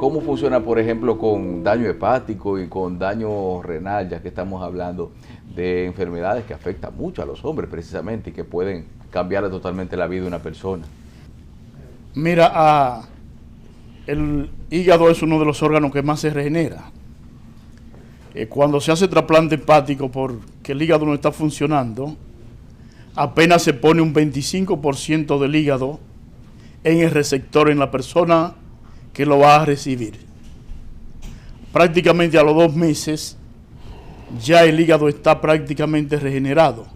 ¿cómo funciona, por ejemplo, con daño hepático y con daño renal, ya que estamos hablando de enfermedades que afectan mucho a los hombres precisamente y que pueden cambiar totalmente la vida de una persona? Mira, el hígado es uno de los órganos que más se regenera. Cuando se hace trasplante hepático porque el hígado no está funcionando, apenas se pone un 25% del hígado en el receptor, en la persona que lo va a recibir. Prácticamente a los 2 meses ya el hígado está prácticamente regenerado.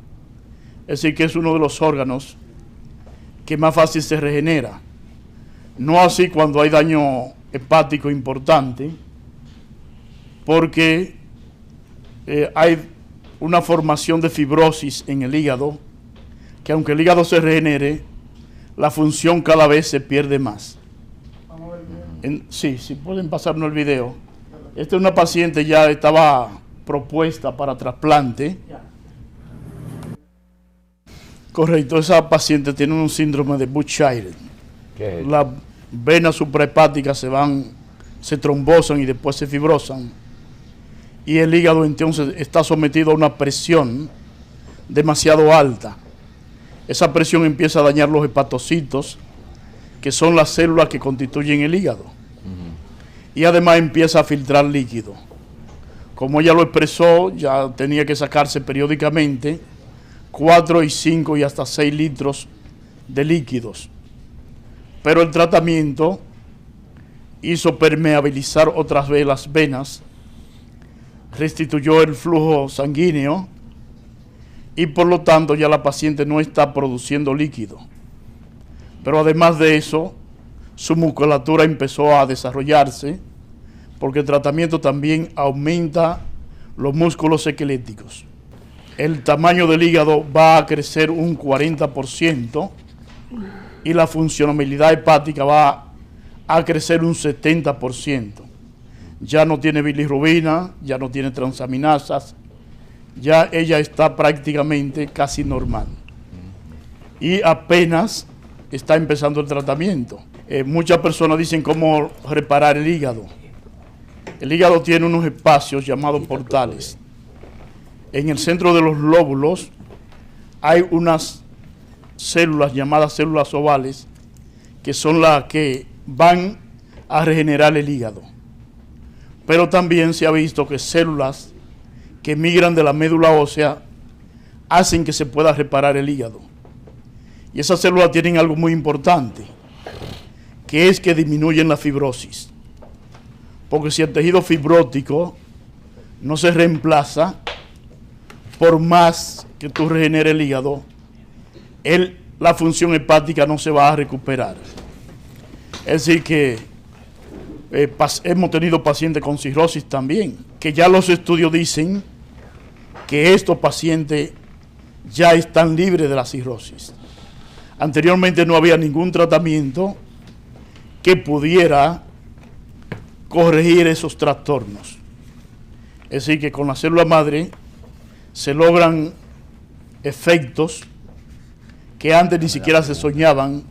Es decir, que es uno de los órganos que más fácil se regenera. No así cuando hay daño hepático importante, porque hay una formación de fibrosis en el hígado, que aunque el hígado se regenere, la función cada vez se pierde más. Sí, pueden pasarnos el video. Esta es una paciente, ya estaba propuesta para trasplante. Correcto, esa paciente tiene un síndrome de Busch-Child. ¿Qué es? Las venas suprahepáticas se trombosan y después se fibrosan. Y el hígado entonces está sometido a una presión demasiado alta. Esa presión empieza a dañar los hepatocitos, que son las células que constituyen el hígado. Y además empieza a filtrar líquido. Como ella lo expresó, ya tenía que sacarse periódicamente 4 y 5 y hasta 6 litros de líquidos. Pero el tratamiento hizo permeabilizar otras vez las venas, restituyó el flujo sanguíneo y por lo tanto ya la paciente no está produciendo líquido. Pero además de eso, su musculatura empezó a desarrollarse, porque el tratamiento también aumenta los músculos esqueléticos. El tamaño del hígado va a crecer un 40% y la funcionalidad hepática va a crecer un 70%. Ya no tiene bilirrubina, ya no tiene transaminasas, ya ella está prácticamente casi normal. Y apenas está empezando el tratamiento. Muchas personas dicen cómo reparar el hígado. El hígado tiene unos espacios llamados portales. En el centro de los lóbulos hay unas células llamadas células ovales, que son las que van a regenerar el hígado. Pero también se ha visto que células que migran de la médula ósea hacen que se pueda reparar el hígado. Y esas células tienen algo muy importante, que es que disminuyen la fibrosis. Porque si el tejido fibrótico no se reemplaza, por más que tú regeneres el hígado, la función hepática no se va a recuperar. Es decir que hemos tenido pacientes con cirrosis también, que ya los estudios dicen que estos pacientes ya están libres de la cirrosis. Anteriormente no había ningún tratamiento que pudiera corregir esos trastornos. Es decir, que con la célula madre se logran efectos que antes ni siquiera se soñaban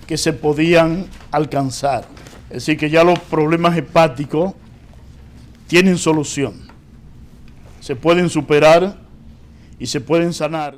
que se podían alcanzar. Es decir, que ya los problemas hepáticos tienen solución. Se pueden superar y se pueden sanar.